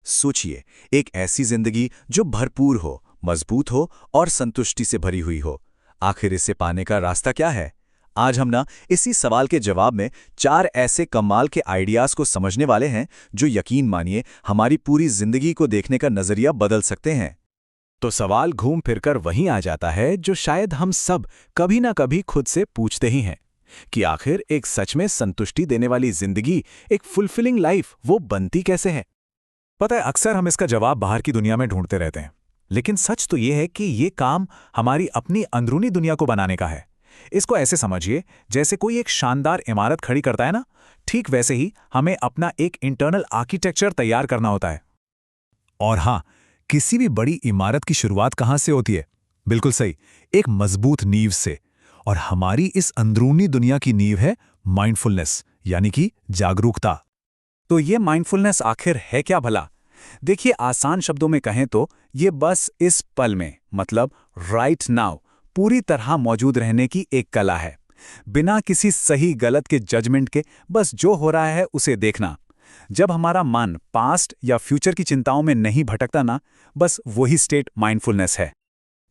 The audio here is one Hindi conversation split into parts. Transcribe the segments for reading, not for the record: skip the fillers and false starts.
सोचिए, एक ऐसी जिंदगी जो भरपूर हो, मजबूत हो और संतुष्टि से भरी हुई हो। आखिर इसे पाने का रास्ता क्या है? आज हम ना इसी सवाल के जवाब में 4 ऐसे कमाल के आइडियाज को समझने वाले हैं जो यकीन मानिए हमारी पूरी जिंदगी को देखने का नजरिया बदल सकते हैं। तो सवाल घूम फिरकर वहीं आ जाता है जो शायद हम सब कभी ना कभी खुद से पूछते ही हैं कि आखिर एक सच में संतुष्टि देने वाली जिंदगी, एक फुलफिलिंग लाइफ वो बनती कैसे है। पता है, अक्सर हम इसका जवाब बाहर की दुनिया में ढूंढते रहते हैं, लेकिन सच तो ये है कि ये काम हमारी अपनी अंदरूनी दुनिया को बनाने का है। इसको ऐसे समझिए, जैसे कोई एक शानदार इमारत खड़ी करता है ना, ठीक वैसे ही हमें अपना एक इंटरनल आर्किटेक्चर तैयार करना होता है। और हाँ, किसी भी बड़ी इमारत की शुरुआत कहाँ से होती है? बिल्कुल सही, एक मजबूत नींव से। और हमारी इस अंदरूनी दुनिया की नींव है माइंडफुलनेस, यानी कि जागरूकता। तो ये माइंडफुलनेस आखिर है क्या भला? देखिए, आसान शब्दों में कहें तो ये बस इस पल में, मतलब राइट नाउ, पूरी तरह मौजूद रहने की एक कला है। बिना किसी सही गलत के जजमेंट के बस जो हो रहा है उसे देखना। जब हमारा मन पास्ट या फ्यूचर की चिंताओं में नहीं भटकता ना, बस वही स्टेट माइंडफुलनेस है।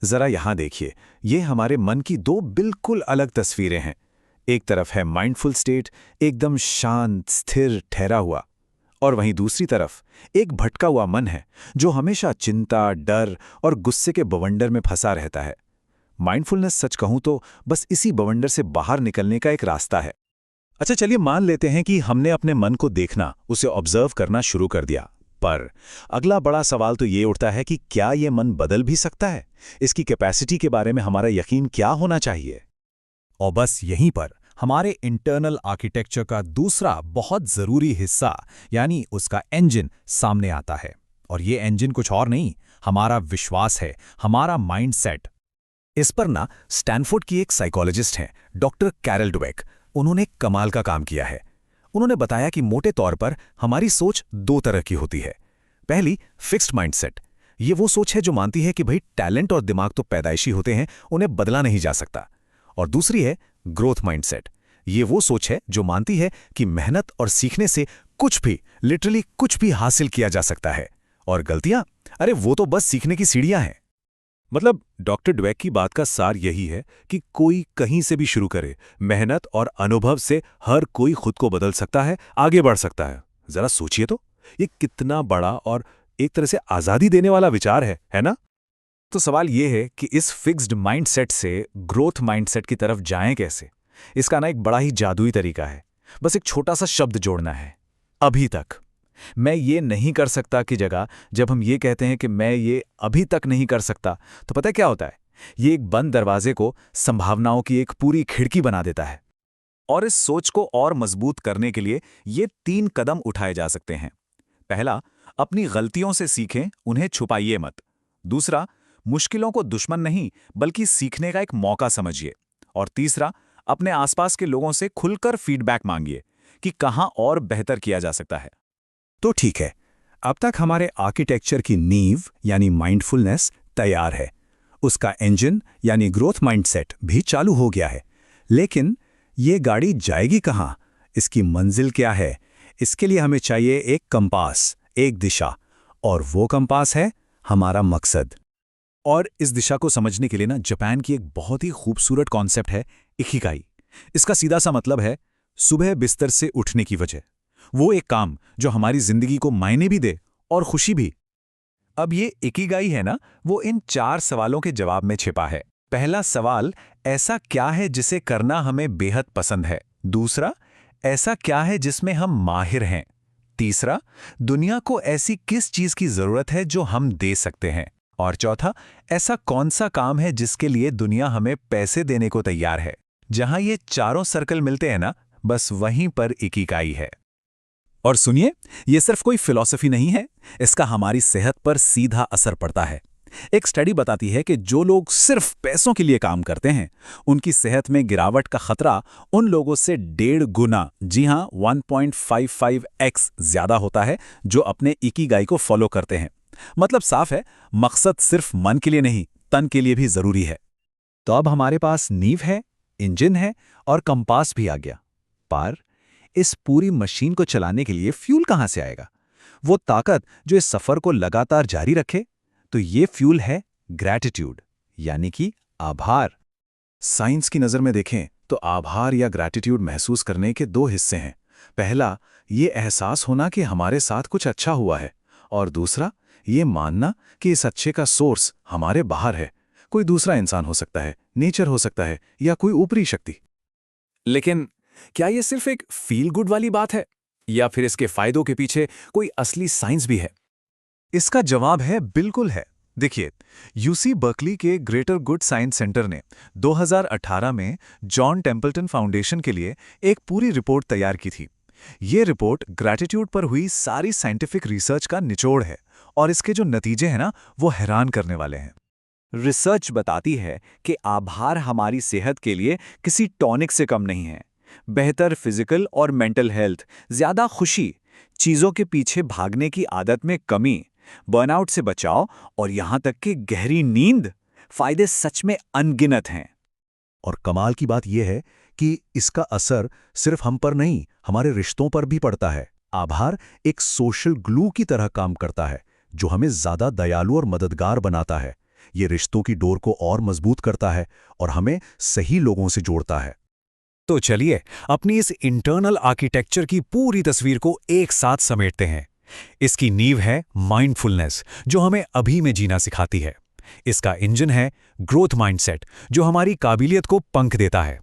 जरा यहां देखिए, ये हमारे मन की दो बिल्कुल अलग तस्वीरें हैं। एक तरफ है माइंडफुल स्टेट, एकदम शांत, स्थिर, ठहरा हुआ। और वहीं दूसरी तरफ एक भटका हुआ मन है जो हमेशा चिंता, डर और गुस्से के बवंडर में फंसा रहता है। माइंडफुलनेस, सच कहूं तो, बस इसी बवंडर से बाहर निकलने का एक रास्ता है। अच्छा, चलिए मान लेते हैं कि हमने अपने मन को देखना, उसे ऑब्जर्व करना शुरू कर दिया। पर अगला बड़ा सवाल तो ये उठता है कि क्या ये मन बदल भी सकता है? इसकी कैपेसिटी के बारे में हमारा यकीन क्या होना चाहिए? और बस यहीं पर हमारे इंटरनल आर्किटेक्चर का दूसरा बहुत जरूरी हिस्सा, यानी उसका इंजन, सामने आता है। और ये इंजन कुछ और नहीं, हमारा विश्वास है, हमारा माइंडसेट। इस पर ना स्टैनफोर्ड की एक साइकोलॉजिस्ट हैं, डॉक्टर कैरल डवेक। उन्होंने कमाल का काम किया है। उन्होंने बताया कि मोटे तौर पर हमारी सोच दो तरह की होती है। पहली, फिक्स्ड माइंडसेट। ये वो सोच है जो मानती है कि भाई टैलेंट और दिमाग तो पैदाइशी होते हैं, उन्हें बदला नहीं जा सकता। और दूसरी है ग्रोथ माइंडसेट। ये वो सोच है जो मानती है कि मेहनत और सीखने से कुछ भी, लिटरली कुछ भी हासिल किया जा सकता है। और गलतियां, अरे वो तो बस सीखने की सीढ़ियां हैं। मतलब डॉक्टर डवेक की बात का सार यही है कि कोई कहीं से भी शुरू करे, मेहनत और अनुभव से हर कोई खुद को बदल सकता है, आगे बढ़ सकता है। जरा सोचिए तो, ये कितना बड़ा और एक तरह से आजादी देने वाला विचार है ना? तो सवाल ये है कि इस फिक्स्ड माइंडसेट से ग्रोथ माइंडसेट की तरफ जाएं कैसे? इसका ना एक बड़ा ही जादुई तरीका है। बस एक छोटा सा शब्द जोड़ना है, अभी तक। मैं ये नहीं कर सकता की जगह जब हम ये कहते हैं कि मैं ये अभी तक नहीं कर सकता, तो पता है क्या होता है? ये एक बंद दरवाजे को संभावनाओं की एक पूरी खिड़की बना देता है। और इस सोच को और मजबूत करने के लिए ये 3 कदम उठाए जा सकते हैं। पहला, अपनी गलतियों से सीखें, उन्हें छुपाइए मत। दूसरा, मुश्किलों को दुश्मन नहीं बल्कि सीखने का एक मौका समझिए। और तीसरा, अपने आसपास के लोगों से खुलकर फीडबैक मांगिए कि कहां और बेहतर किया जा सकता है। तो ठीक है, अब तक हमारे आर्किटेक्चर की नींव यानी माइंडफुलनेस तैयार है, उसका इंजन यानी ग्रोथ माइंडसेट भी चालू हो गया है। लेकिन ये गाड़ी जाएगी कहां? इसकी मंजिल क्या है? इसके लिए हमें चाहिए एक कंपास, एक दिशा। और वो कंपास है हमारा मकसद। और इस दिशा को समझने के लिए ना जापान की एक बहुत ही खूबसूरत कॉन्सेप्ट है, इकिगाई। इसका सीधा सा मतलब है सुबह बिस्तर से उठने की वजह। वो एक काम जो हमारी जिंदगी को मायने भी दे और खुशी भी। अब ये इकिगाई है ना, वो इन 4 सवालों के जवाब में छिपा है। पहला सवाल, ऐसा क्या है जिसे करना हमें बेहद पसंद है? दूसरा, ऐसा क्या है जिसमें हम माहिर हैं? तीसरा, दुनिया को ऐसी किस चीज की जरूरत है जो हम दे सकते हैं? और चौथा, ऐसा कौन सा काम है जिसके लिए दुनिया हमें पैसे देने को तैयार है? जहां ये चारों सर्कल मिलते हैं ना, बस वहीं पर इकिगाई है। और सुनिए, ये सिर्फ कोई फिलॉसफी नहीं है, इसका हमारी सेहत पर सीधा असर पड़ता है। एक स्टडी बताती है कि जो लोग सिर्फ पैसों के लिए काम करते हैं, उनकी सेहत में गिरावट का खतरा उन लोगों से 1.5 गुना, जी हां 1.55x ज्यादा होता है जो अपने इकिगाई को फॉलो करते हैं। मतलब साफ है, मकसद सिर्फ मन के लिए नहीं, तन के लिए भी जरूरी है। तो अब हमारे पास नींव है, इंजन है और कंपास भी आ गया। पर इस पूरी मशीन को चलाने के लिए फ्यूल कहां से आएगा? वो ताकत जो इस सफर को लगातार जारी रखे, तो ये फ्यूल है ग्रैटिट्यूड, यानी कि आभार। साइंस की नज़र में देखें तो आभार या ग्रैटिट्यूड महसूस करने के दो हिस्से हैं। पहला, ये एहसास होना कि हमारे साथ कुछ अच्छा हुआ है, और दूसरा, ये मानना कि इस अच्छे का सोर्स हमारे बाहर है। कोई दूसरा इंसान हो सकता है, नेचर हो सकता है, या कोई ऊपरी शक्ति। लेकिन क्या ये सिर्फ एक फील गुड वाली बात है, या फिर इसके फायदों के पीछे कोई असली साइंस भी है? इसका जवाब है बिल्कुल है। देखिए, यूसी बर्कली के ग्रेटर गुड साइंस सेंटर ने 2018 में जॉन टेम्पल्टन फाउंडेशन के लिए एक पूरी रिपोर्ट तैयार की थी। ये रिपोर्ट ग्रैटिट्यूड पर हुई सारी साइंटिफिक रिसर्च का निचोड़ है, और इसके जो नतीजे हैं ना, वो हैरान करने वाले हैं। रिसर्च बताती है कि आभार हमारी सेहत के लिए किसी टॉनिक से कम नहीं है। बेहतर फिजिकल और मेंटल हेल्थ, ज़्यादा खुशी, चीज़ों के पीछे भागने की आदत में कमी, बर्नआउट से बचाव, और यहाँ तक कि गहरी नींद, फायदे सच में अनगिनत हैं। और कमाल की बात यह है कि इसका असर सिर्फ हम पर नहीं, हमारे रिश्तों पर भी पड़ता है। आभार एक सोशल ग्लू की तरह काम करता है, जो हमें ज़्यादा दयालु और मददगार बनाता है। ये रिश्तों की डोर को और मजबूत करता है और हमें सही लोगों से जोड़ता है। तो चलिए अपनी इस इंटरनल आर्किटेक्चर की पूरी तस्वीर को एक साथ समेटते हैं। इसकी नींव है माइंडफुलनेस, जो हमें अभी में जीना सिखाती है। इसका इंजन है ग्रोथ माइंडसेट, जो हमारी काबिलियत को पंख देता है।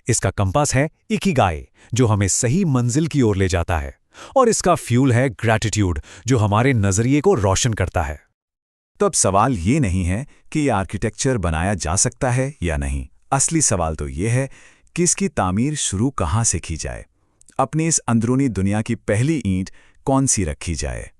इसका कंपास है इकिगाई, जो हमें सही मंजिल की ओर ले जाता है। और इसका फ्यूल है ग्रैटिट्यूड, जो हमारे नजरिए को रोशन करता है। तो अब सवाल ये नहीं है कि ये आर्किटेक्चर बनाया जा सकता है या नहीं। असली सवाल तो ये है कि इसकी तामीर शुरू कहाँ से की जाए, अपनी इस अंदरूनी दुनिया की पहली ईंट कौन सी रखी जाए।